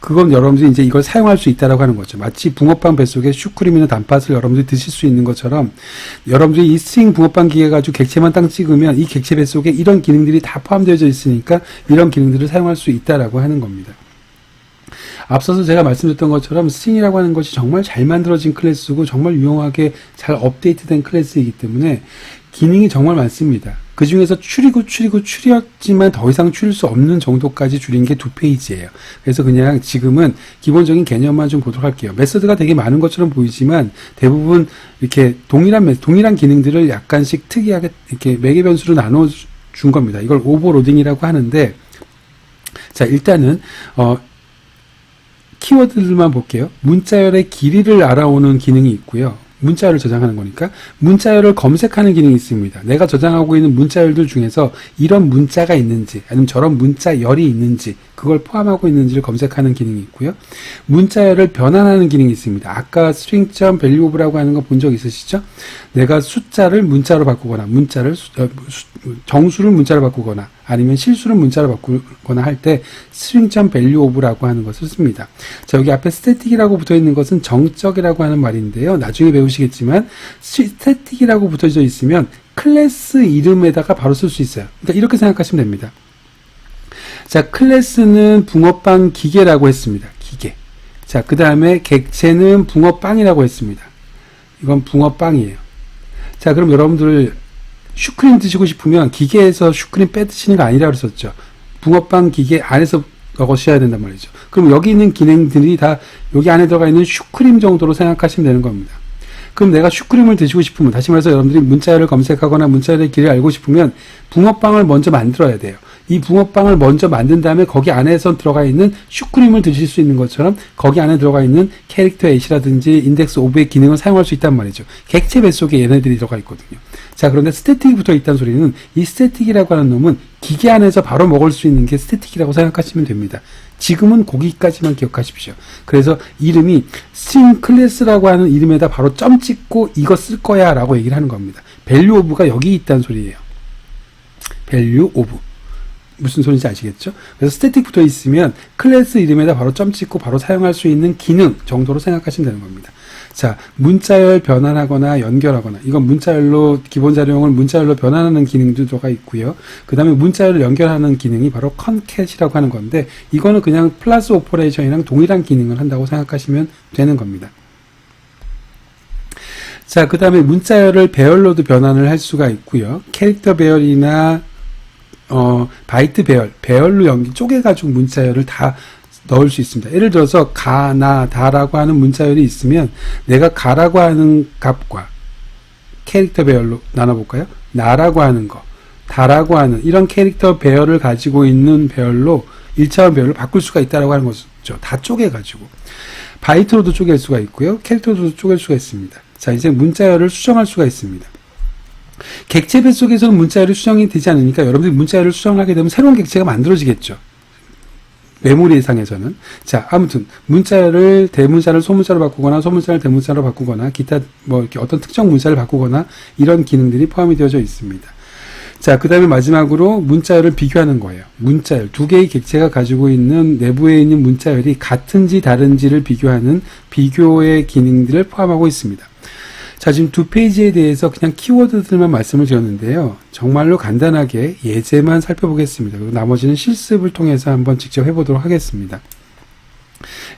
그건 여러분들이 이제 이걸 사용할 수 있다라고 하는 거죠. 마치 붕어빵 뱃속에 슈크림이나 단팥을 여러분들이 드실 수 있는 것처럼 여러분들이 이 스트링 붕어빵 기계 가지고 객체만 딱 찍으면 이 객체 뱃속에 이런 기능들이 다 포함되어 있으니까 이런 기능들을 사용할 수 있다라고 하는 겁니다. 앞서서 제가 말씀드렸던 것처럼 스트링이라고 하는 것이 정말 잘 만들어진 클래스고 정말 유용하게 잘 업데이트된 클래스이기 때문에 기능이 정말 많습니다. 그 중에서 줄였지만 더 이상 줄일 수 없는 정도까지 줄인 게 2페이지예요. 그래서 그냥 지금은 기본적인 개념만 좀 보도록 할게요. 메서드가 되게 많은 것처럼 보이지만 대부분 이렇게 동일한 기능들을 약간씩 특이하게 이렇게 매개 변수로 나눠 준 겁니다. 이걸 오버로딩이라고 하는데, 자, 일단은, 키워드들만 볼게요. 문자열의 길이를 알아오는 기능이 있고요. 문자열을 저장하는 거니까 문자열을 검색하는 기능이 있습니다. 내가 저장하고 있는 문자열들 중에서 이런 문자가 있는지 아니면 저런 문자열이 있는지 그걸 포함하고 있는지를 검색하는 기능이 있고요. 문자열을 변환하는 기능이 있습니다. 아까 string.valueof라고 하는 거 본 적 있으시죠? 내가 숫자를 문자로 바꾸거나 정수를 문자로 바꾸거나 아니면 실수를 문자로 바꾸거나 할 때 string.valueof라고 하는 것을 씁니다. 자, 여기 앞에 static이라고 붙어 있는 것은 정적이라고 하는 말인데요. 나중에 배우시겠지만 static이라고 붙어져 있으면 클래스 이름에다가 바로 쓸 수 있어요. 그러니까 이렇게 생각하시면 됩니다. 자, 클래스는 붕어빵 기계라고 했습니다. 기계. 자, 그 다음에 객체는 붕어빵이라고 했습니다. 이건 붕어빵이에요. 자, 그럼 여러분들 슈크림 드시고 싶으면 기계에서 슈크림 빼드시는 거 아니라고 그랬었죠. 붕어빵 기계 안에서 넣으셔야 된단 말이죠. 그럼 여기 있는 기능들이 다 여기 안에 들어가 있는 슈크림 정도로 생각하시면 되는 겁니다. 그럼 내가 슈크림을 드시고 싶으면, 다시 말해서 여러분들이 문자열을 검색하거나 문자열의 길이를 알고 싶으면 붕어빵을 먼저 만들어야 돼요. 이 붕어빵을 먼저 만든 다음에 거기 안에서 들어가 있는 슈크림을 드실 수 있는 것처럼 거기 안에 들어가 있는 캐릭터 H라든지 인덱스 오브의 기능을 사용할 수 있단 말이죠. 객체 뱃속에 얘네들이 들어가 있거든요. 자, 그런데 스태틱이 붙어 있다는 소리는 이 스태틱이라고 하는 놈은 기계 안에서 바로 먹을 수 있는 게 스태틱이라고 생각하시면 됩니다. 지금은 거기까지만 기억하십시오. 그래서 이름이 string class라고 하는 이름에다 바로 점 찍고 이거 쓸 거야 라고 얘기를 하는 겁니다. value of가 여기 있다는 소리예요. value of. 무슨 소리인지 아시겠죠? 그래서 스태틱 붙어 있으면 클래스 이름에다 바로 점 찍고 바로 사용할 수 있는 기능 정도로 생각하시면 되는 겁니다. 자, 문자열 변환하거나 연결하거나, 이건 문자열로, 기본 자료용을 문자열로 변환하는 기능도 들어가 있고요. 그 다음에 문자열을 연결하는 기능이 바로 concate이라고 하는 건데, 이거는 그냥 플러스 오퍼레이션이랑 동일한 기능을 한다고 생각하시면 되는 겁니다. 자, 그 다음에 문자열을 배열로도 변환을 할 수가 있고요. 캐릭터 배열이나 바이트 배열로 쪼개가지고 문자열을 다 넣을 수 있습니다. 예를 들어서 가, 나, 다라고 하는 문자열이 있으면 내가 가라고 하는 값과 캐릭터 배열로 나눠볼까요? 나라고 하는 거, 다라고 하는 이런 캐릭터 배열을 가지고 있는 배열로 1차원 배열로 바꿀 수가 있다라고 하는 거죠. 다 쪼개가지고. 바이트로도 쪼갤 수가 있고요. 캐릭터로도 쪼갤 수가 있습니다. 자, 이제 문자열을 수정할 수가 있습니다. 객체 뱃속에서는 문자열이 수정이 되지 않으니까 여러분들이 문자열을 수정하게 되면 새로운 객체가 만들어지겠죠. 메모리상에서는. 자, 아무튼 문자열을 대문자를 소문자로 바꾸거나 소문자를 대문자로 바꾸거나 기타 뭐 이렇게 어떤 특정 문자를 바꾸거나 이런 기능들이 포함이 되어져 있습니다. 자, 그 다음에 마지막으로 문자열을 비교하는 거예요. 문자열, 두 개의 객체가 가지고 있는 내부에 있는 문자열이 같은지 다른지를 비교하는 비교의 기능들을 포함하고 있습니다. 자, 지금 2페이지에 대해서 그냥 키워드들만 말씀을 드렸는데요. 정말로 간단하게 예제만 살펴보겠습니다. 그리고 나머지는 실습을 통해서 한번 직접 해보도록 하겠습니다.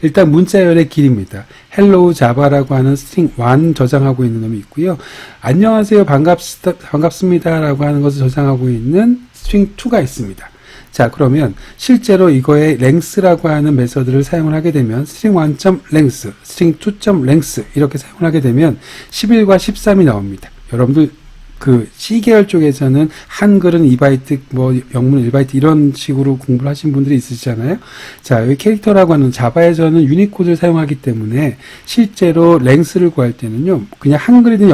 일단 문자열의 길입니다. hello java라고 하는 string 1 저장하고 있는 놈이 있고요. 안녕하세요, 반갑습니다 라고 하는 것을 저장하고 있는 string 2가 있습니다. 자, 그러면 실제로 이거의 length라고 하는 메서드를 사용을 하게 되면 string1.length, string2.length 이렇게 사용을 하게 되면 11과 13이 나옵니다. 여러분들 그 C계열 쪽에서는 한글은 2바이트, 뭐 영문 1바이트 이런 식으로 공부를 하신 분들이 있으시잖아요. 자, 여기 캐릭터라고 하는 자바에서는 유니코드를 사용하기 때문에 실제로 length를 구할 때는요, 그냥 한글이든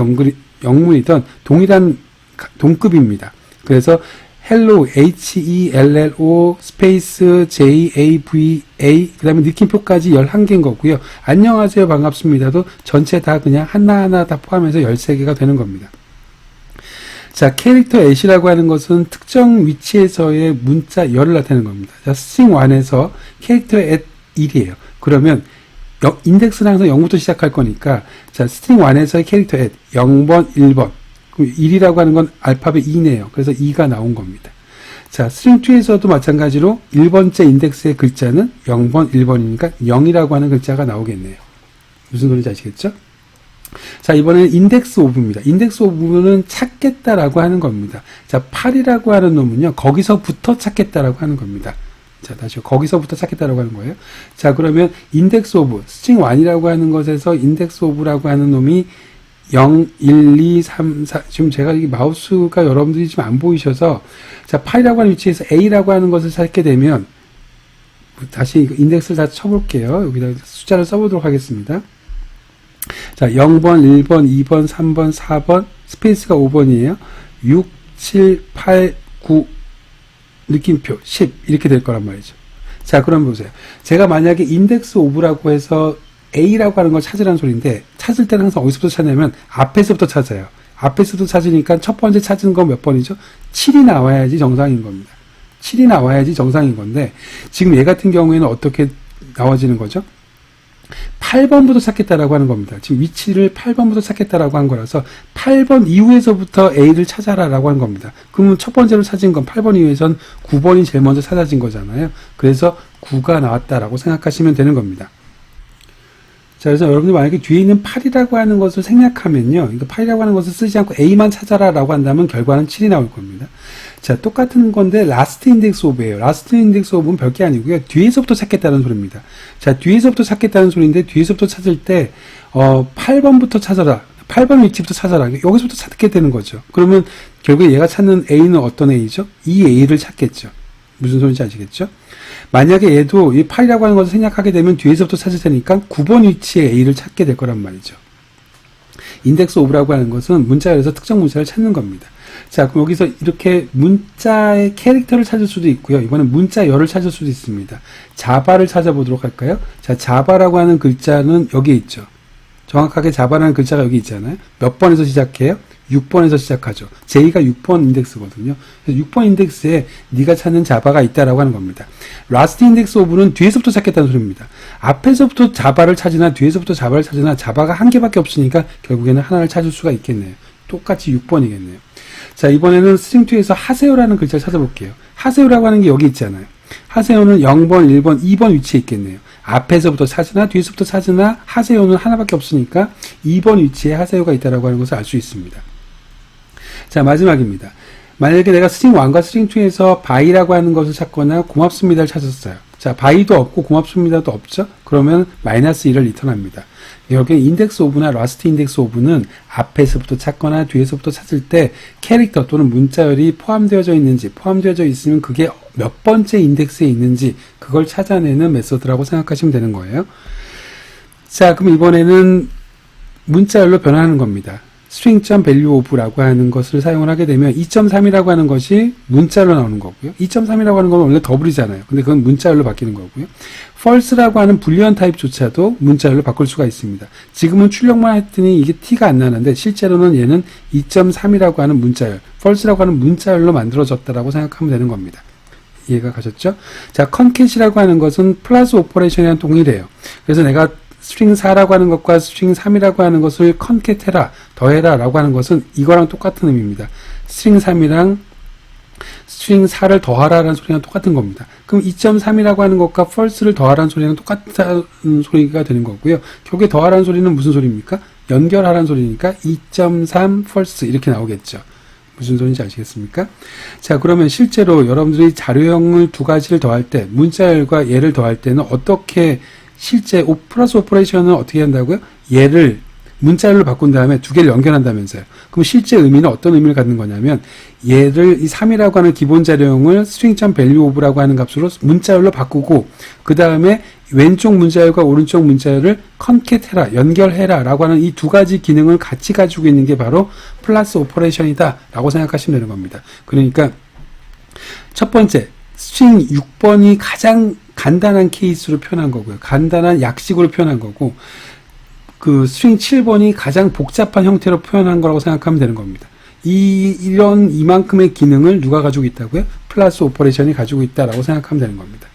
영문이든 동급입니다. 그래서 hello, hello, 스페이스, java, 그 다음에 느낌표까지 11개인 거고요. 안녕하세요, 반갑습니다도 전체 다 그냥 하나하나 다 포함해서 13개가 되는 겁니다. 자, 캐릭터 at이라고 하는 것은 특정 위치에서의 문자열을 나타내는 겁니다. 자, string1에서 캐릭터 at 1이에요. 그러면 인덱스는 항상 0부터 시작할 거니까, 자, string1에서의 캐릭터 at 0번, 1번. 그럼 1이라고 하는 건 알파벳 2네요. 그래서 2가 나온 겁니다. 자, string2에서도 마찬가지로 1번째 인덱스의 글자는 0번, 1번이니까 0이라고 하는 글자가 나오겠네요. 무슨 소리인지 아시겠죠? 자, 이번에는 인덱스 오브입니다. 인덱스 오브는 찾겠다라고 하는 겁니다. 자, 8이라고 하는 놈은요, 거기서부터 찾겠다라고 하는 겁니다. 자, 다시 거기서부터 찾겠다라고 하는 거예요. 자, 그러면 인덱스 오브, 스트링 1이라고 하는 것에서 인덱스 오브라고 하는 놈이 0, 1, 2, 3, 4. 지금 제가 이 마우스가 여러분들이 지금 안 보이셔서, 자, 8이라고 하는 위치에서 A라고 하는 것을 찾게 되면, 다시 인덱스를 다 쳐볼게요. 여기다 숫자를 써보도록 하겠습니다. 자, 0번, 1번, 2번, 3번, 4번, 스페이스가 5번이에요. 6, 7, 8, 9, 느낌표, 10. 이렇게 될 거란 말이죠. 자, 그럼 보세요. 제가 만약에 인덱스 오브라고 해서 A라고 하는 걸 찾으라는 소리인데, 찾을 때는 항상 어디서부터 찾냐면, 앞에서부터 찾아요. 앞에서부터 찾으니까 첫 번째 찾은 건 몇 번이죠? 7이 나와야지 정상인 겁니다. 7이 나와야지 정상인 건데, 지금 얘 같은 경우에는 어떻게 나와지는 거죠? 8번부터 찾겠다라고 하는 겁니다. 지금 위치를 8번부터 찾겠다라고 한 거라서 8번 이후에서부터 A를 찾아라라고 하는 겁니다. 그러면 첫 번째로 찾은 건 8번 이후에선 9번이 제일 먼저 찾아진 거잖아요. 그래서 9가 나왔다라고 생각하시면 되는 겁니다. 자, 그래서 여러분들 만약에 뒤에 있는 8이라고 하는 것을 생략하면요. 그러니까 8이라고 하는 것을 쓰지 않고 A만 찾아라라고 한다면 결과는 7이 나올 겁니다. 자, 똑같은 건데 라스트 인덱스 오브예요. 라스트 인덱스 오브는 별게 아니고요. 뒤에서부터 찾겠다는 소리입니다. 자, 뒤에서부터 찾겠다는 소리인데 뒤에서부터 찾을 때 8번부터 찾아라. 8번 위치부터 찾아라. 여기서부터 찾게 되는 거죠. 그러면 결국에 얘가 찾는 A는 어떤 A죠? 이 A를 찾겠죠. 무슨 소리인지 아시겠죠? 만약에 얘도 이 8이라고 하는 것을 생략하게 되면 뒤에서부터 찾을 테니까 9번 위치에 A를 찾게 될 거란 말이죠. 인덱스 오브라고 하는 것은 문자열에서 특정 문자를 찾는 겁니다. 자, 그럼 여기서 이렇게 문자의 캐릭터를 찾을 수도 있고요. 이번엔 문자열을 찾을 수도 있습니다. 자바를 찾아보도록 할까요? 자, 자바라고 하는 글자는 여기에 있죠. 정확하게 자바라는 글자가 여기 있잖아요. 몇 번에서 시작해요? 6번에서 시작하죠. J가 6번 인덱스거든요. 그래서 6번 인덱스에 네가 찾는 자바가 있다라고 하는 겁니다. 라스트 인덱스 오브는 뒤에서부터 찾겠다는 소리입니다. 앞에서부터 자바를 찾으나 뒤에서부터 자바를 찾으나 자바가 한 개밖에 없으니까 결국에는 하나를 찾을 수가 있겠네요. 똑같이 6번이겠네요. 자, 이번에는 스트링2에서 하세요라는 글자를 찾아볼게요. 하세요라고 하는 게 여기 있잖아요. 하세요는 0번, 1번, 2번 위치에 있겠네요. 앞에서부터 찾으나 뒤에서부터 찾으나 하세요는 하나밖에 없으니까 2번 위치에 하세요가 있다라고 하는 것을 알 수 있습니다. 자, 마지막입니다. 만약에 내가 스트링1과 스트링2에서 바이라고 하는 것을 찾거나 고맙습니다를 찾았어요. 자, 바이도 없고 고맙습니다도 없죠? 그러면 마이너스 1을 리턴합니다. 여기 인덱스 오브나 라스트 인덱스 오브는 앞에서부터 찾거나 뒤에서부터 찾을 때 캐릭터 또는 문자열이 포함되어져 있는지, 포함되어져 있으면 그게 몇 번째 인덱스에 있는지 그걸 찾아내는 메소드라고 생각하시면 되는 거예요. 자, 그럼 이번에는 문자열로 변화하는 겁니다. string.valueof라고 하는 것을 사용을 하게 되면 2.3이라고 하는 것이 문자로 나오는 거고요. 2.3이라고 하는 건 원래 더블이잖아요. 근데 그건 문자열로 바뀌는 거고요. false라고 하는 불리언 타입조차도 문자열로 바꿀 수가 있습니다. 지금은 출력만 했더니 이게 티가 안 나는데 실제로는 얘는 2.3이라고 하는 문자열, false라고 하는 문자열로 만들어졌다라고 생각하면 되는 겁니다. 이해가 가셨죠? 자, concate이라고 하는 것은 플러스 오퍼레이션이랑 동일해요. 그래서 내가 스트링 4라고 하는 것과 스트링 3이라고 하는 것을 컨캣해라, 더해라 라고 하는 것은 이거랑 똑같은 의미입니다. 스트링 3이랑 스트링 4를 더하라라는 소리랑 똑같은 겁니다. 그럼 2.3이라고 하는 것과 false를 더하라는 소리랑 똑같은 소리가 되는 거고요. 결국에 더하라는 소리는 무슨 소리입니까? 연결하라는 소리니까 2.3 false 이렇게 나오겠죠. 무슨 소리인지 아시겠습니까? 자, 그러면 실제로 여러분들이 자료형을 두 가지를 더할 때, 문자열과 얘를 더할 때는 어떻게 실제 플러스 오퍼레이션은 어떻게 한다고요? 얘를 문자열로 바꾼 다음에 두 개를 연결한다면서요. 그럼 실제 의미는 어떤 의미를 갖는 거냐면 얘를 이 3이라고 하는 기본 자료형을 string.valueof라고 하는 값으로 문자열로 바꾸고 그 다음에 왼쪽 문자열과 오른쪽 문자열을 컨캣해라, 연결해라 라고 하는 이 두 가지 기능을 같이 가지고 있는 게 바로 플러스 오퍼레이션이다 라고 생각하시면 되는 겁니다. 그러니까 첫 번째 스트링 6번이 가장 간단한 케이스로 표현한 거고요. 간단한 약식으로 표현한 거고 그 스트링 7번이 가장 복잡한 형태로 표현한 거라고 생각하면 되는 겁니다. 이만큼의 기능을 누가 가지고 있다고요? 플러스 오퍼레이션이 가지고 있다라고 생각하면 되는 겁니다.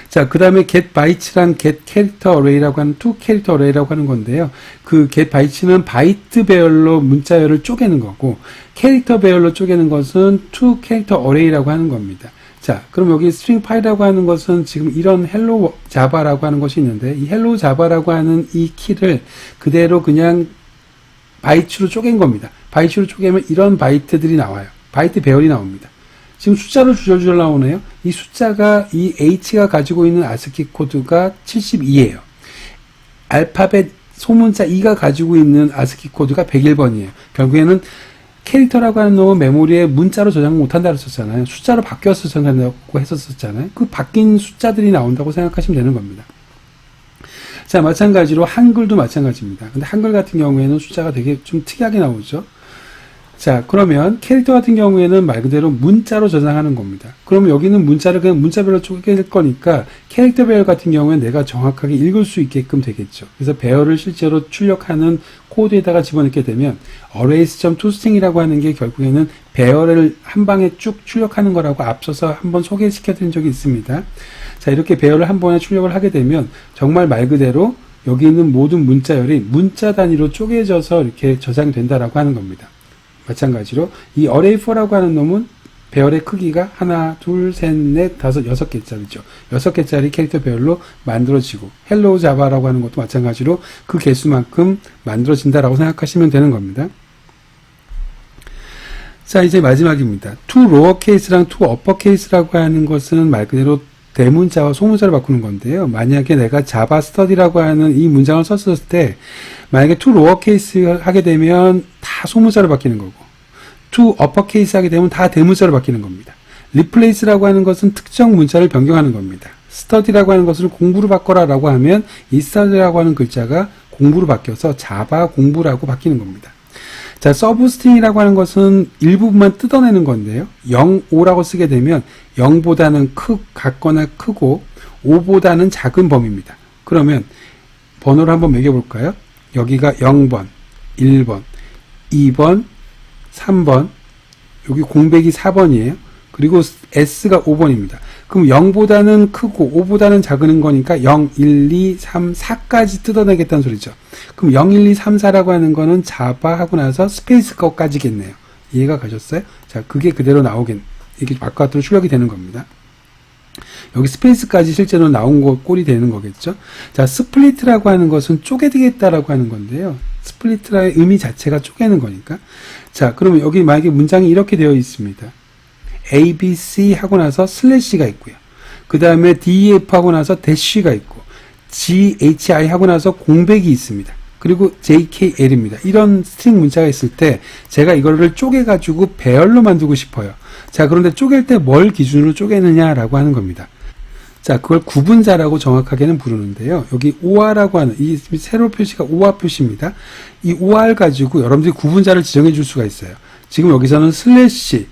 자, 그 다음에 get bytes란 get character array라고 하는 to character array라고 하는 건데요. 그 get bytes는 바이트 배열로 문자열을 쪼개는 거고 캐릭터 배열로 쪼개는 것은 to character array라고 하는 겁니다. 자, 그럼 여기 string 파이라고 하는 것은 지금 이런 hello java라고 하는 것이 있는데, 이 hello java라고 하는 이 키를 그대로 그냥 바이트로 쪼갠 겁니다. 바이트로 쪼개면 이런 바이트들이 나와요. 바이트 배열이 나옵니다. 지금 숫자로 주절주절 나오네요. 이 숫자가, 이 H가 가지고 있는 아스키 코드가 72예요. 알파벳 소문자 E가 가지고 있는 아스키 코드가 101번이에요. 결국에는 캐릭터라고 하는 놈은 메모리에 문자로 저장 못한다고 했었잖아요. 숫자로 바뀌어서 저장한다고 했었잖아요. 그 바뀐 숫자들이 나온다고 생각하시면 되는 겁니다. 자, 마찬가지로 한글도 마찬가지입니다. 근데 한글 같은 경우에는 숫자가 되게 좀 특이하게 나오죠. 자, 그러면 캐릭터 같은 경우에는 말 그대로 문자로 저장하는 겁니다. 그러면 여기는 문자를 그냥 문자별로 쪼갤 거니까 캐릭터 배열 같은 경우에는 내가 정확하게 읽을 수 있게끔 되겠죠. 그래서 배열을 실제로 출력하는 코드에다가 집어넣게 되면 arrays.toString이라고 하는 게 결국에는 배열을 한 방에 쭉 출력하는 거라고 앞서서 한번 소개시켜 드린 적이 있습니다. 자, 이렇게 배열을 한 번에 출력을 하게 되면 정말 말 그대로 여기 있는 모든 문자열이 문자 단위로 쪼개져서 이렇게 저장이 된다라고 하는 겁니다. 마찬가지로 이 array4라고 하는 놈은 배열의 크기가 하나, 둘, 셋, 넷, 다섯, 6개짜리죠. 6개짜리 캐릭터 배열로 만들어지고 hello java라고 하는 것도 마찬가지로 그 개수만큼 만들어진다라고 생각하시면 되는 겁니다. 자, 이제 마지막입니다. to lowercase랑 to uppercase라고 하는 것은 말 그대로 대문자와 소문자를 바꾸는 건데요. 만약에 내가 자바 스터디라고 하는 이 문장을 썼을 때 만약에 to lowercase 하게 되면 다 소문자로 바뀌는 거고 to uppercase 하게 되면 다 대문자로 바뀌는 겁니다. replace라고 하는 것은 특정 문자를 변경하는 겁니다. study라고 하는 것을 공부로 바꿔라 라고 하면 이 study라고 하는 글자가 공부로 바뀌어서 자바 공부라고 바뀌는 겁니다. 자, 서브스트링이라고 하는 것은 일부분만 뜯어내는 건데요. 0, 5라고 쓰게 되면 0보다는 같거나 크고 5보다는 작은 범위입니다. 그러면 번호를 한번 매겨볼까요? 여기가 0번, 1번, 2번, 3번, 여기 공백이 4번이에요. 그리고 S가 5번입니다. 그럼 0보다는 크고 5보다는 작은 거니까 0, 1, 2, 3, 4까지 뜯어내겠다는 소리죠. 그럼 0, 1, 2, 3, 4라고 하는 거는 자바 하고 나서 스페이스 거까지겠네요. 이해가 가셨어요? 자, 그게 그대로 이게 바깥으로 출력이 되는 겁니다. 여기 스페이스까지 실제로 나온 거 꼴이 되는 거겠죠. 자, 스플리트라고 하는 것은 쪼개되겠다라고 하는 건데요. 스플리트라의 의미 자체가 쪼개는 거니까. 자, 그러면 여기 만약에 문장이 이렇게 되어 있습니다. A, B, C 하고 나서 슬래시가 있고요. 그 다음에 D, E, F 하고 나서 대쉬가 있고 G, H, I 하고 나서 공백이 있습니다. 그리고 J, K, L입니다. 이런 스트링 문자가 있을 때 제가 이거를 쪼개가지고 배열로 만들고 싶어요. 자, 그런데 쪼갤 때 뭘 기준으로 쪼개느냐라고 하는 겁니다. 자, 그걸 구분자라고 정확하게는 부르는데요. 여기 OR라고 하는 이 세로 표시가 OR 표시입니다. 이 OR 가지고 여러분들이 구분자를 지정해 줄 수가 있어요. 지금 여기서는 슬래시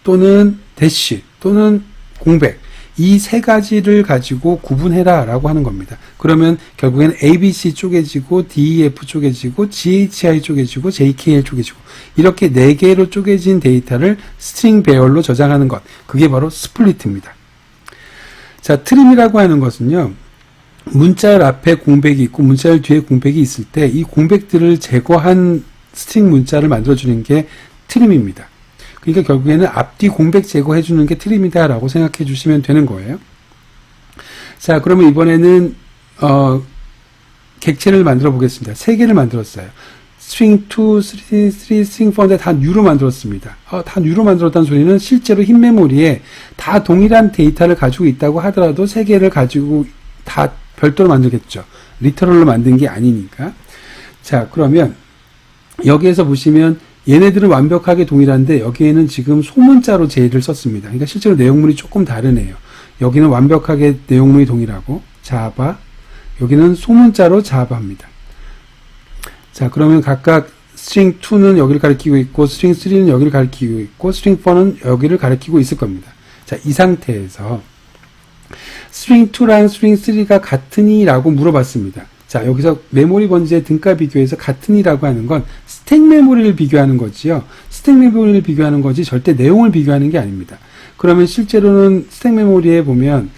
또는 대쉬 또는 공백 이 세 가지를 가지고 구분해라 라고 하는 겁니다. 그러면 결국에는 ABC 쪼개지고 DEF 쪼개지고 GHI 쪼개지고 JKL 쪼개지고 이렇게 4개로 쪼개진 데이터를 스트링 배열로 저장하는 것, 그게 바로 스플리트입니다. 자, 트림이라고 하는 것은요, 문자열 앞에 공백이 있고 문자열 뒤에 공백이 있을 때 이 공백들을 제거한 스트링 문자를 만들어주는 게 트림입니다. 그러니까 결국에는 앞뒤 공백 제거해 주는 게 트림이다 라고 생각해 주시면 되는 거예요. 자, 그러면 이번에는 객체를 만들어 보겠습니다. 3개를 만들었어요. string 2, string 3, string 4인데 다 new로 만들었습니다. 다 new로 만들었다는 소리는 실제로 흰 메모리에 다 동일한 데이터를 가지고 있다고 하더라도 3개를 가지고 다 별도로 만들겠죠. 리터럴로 만든 게 아니니까. 자, 그러면 여기에서 보시면 얘네들은 완벽하게 동일한데 여기에는 지금 소문자로 제의를 썼습니다. 그러니까 실제로 내용물이 조금 다르네요. 여기는 완벽하게 내용물이 동일하고 자바, 여기는 소문자로 자바입니다. 자, 그러면 각각 string 2는 여기를 가리키고 있고 string 3는 여기를 가리키고 있고 string 4는 여기를 가리키고 있을 겁니다. 자, 이 상태에서 string 2랑 string 3가 같으니? 라고 물어봤습니다. 자, 여기서 메모리 번지의 등가 비교에서 같으니라고 하는 건 스택 메모리를 비교하는 거지요. 스택 메모리를 비교하는 거지 절대 내용을 비교하는 게 아닙니다. 그러면 실제로는 스택 메모리에 보면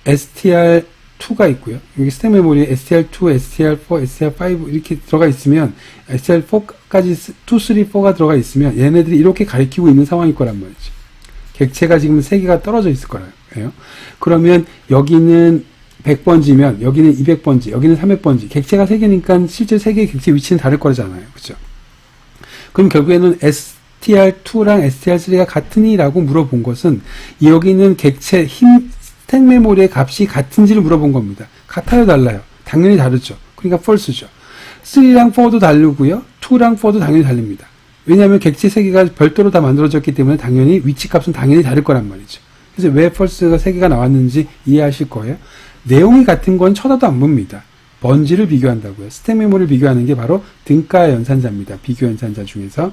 str2가 있고요. 여기 스택 메모리에 str2, str4, str5 이렇게 들어가 있으면 str4까지 2, 3, 4가 들어가 있으면 얘네들이 이렇게 가리키고 있는 상황일 거란 말이죠. 객체가 지금 3개가 떨어져 있을 거예요. 그러면 여기는 100번지면 여기는 200번지, 여기는 300번지. 객체가 3개니까 실제 3개의 객체 위치는 다를 거잖아요. 그죠? 그럼 결국에는 STR2랑 STR3가 같으니라고 물어본 것은 여기는 객체 스택 메모리의 값이 같은지를 물어본 겁니다. 같아요, 달라요? 당연히 다르죠. 그러니까 false죠. 3랑 4도 다르고요. 2랑 4도 당연히 다릅니다. 왜냐하면 객체 3개가 별도로 다 만들어졌기 때문에 당연히 위치값은 당연히 다를 거란 말이죠. 그래서 왜 false가 3개가 나왔는지 이해하실 거예요. 내용이 같은 건 쳐다도 안 봅니다. 번지를 비교한다고요. 스택 메모리를 비교하는 게 바로 등가 연산자입니다. 비교 연산자 중에서.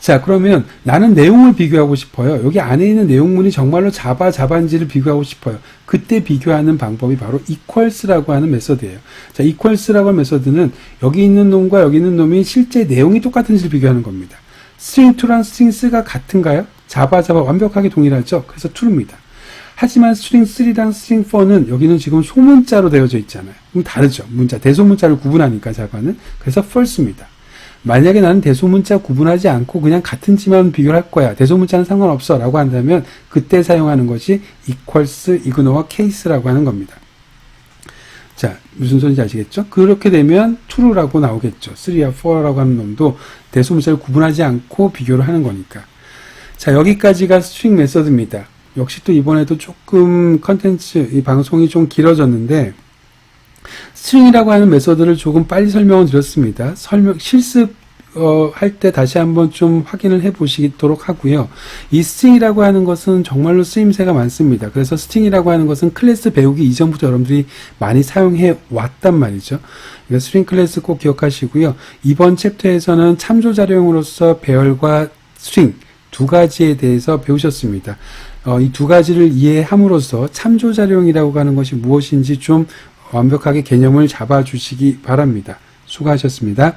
자, 그러면 나는 내용을 비교하고 싶어요. 여기 안에 있는 내용물이 정말로 자바인지를 비교하고 싶어요. 그때 비교하는 방법이 바로 equals라고 하는 메서드예요. 자, equals라고 하는 메서드는 여기 있는 놈과 여기 있는 놈이 실제 내용이 똑같은지를 비교하는 겁니다. string2랑 string3가 같은가요? 자바 완벽하게 동일하죠? 그래서 true입니다. 하지만 string3랑 string4는 여기는 지금 소문자로 되어져 있잖아요. 그럼 다르죠. 문자, 대소문자를 구분하니까 자바는. 그래서 false입니다. 만약에 나는 대소문자 구분하지 않고 그냥 같은 지만 비교를 할 거야. 대소문자는 상관없어. 라고 한다면 그때 사용하는 것이 equals, ignore, case라고 하는 겁니다. 자, 무슨 소리인지 아시겠죠? 그렇게 되면 true라고 나오겠죠. 3와 4라고 하는 놈도 대소문자를 구분하지 않고 비교를 하는 거니까. 자, 여기까지가 string 메서드입니다. 역시 또 이번에도 조금 이 방송이 좀 길어졌는데, 스트링이라고 하는 메서드를 조금 빨리 설명을 드렸습니다. 실습할 때 다시 한번 좀 확인을 해 보시도록 하고요. 이 스트링이라고 하는 것은 정말로 쓰임새가 많습니다. 그래서 스트링이라고 하는 것은 클래스 배우기 이전부터 여러분들이 많이 사용해 왔단 말이죠. 그러니까 스트링 클래스 꼭 기억하시고요. 이번 챕터에서는 참조 자료용으로서 배열과 스트링 두 가지에 대해서 배우셨습니다. 이 두 가지를 이해함으로써 참조 자료용이라고 하는 것이 무엇인지 좀 완벽하게 개념을 잡아주시기 바랍니다. 수고하셨습니다.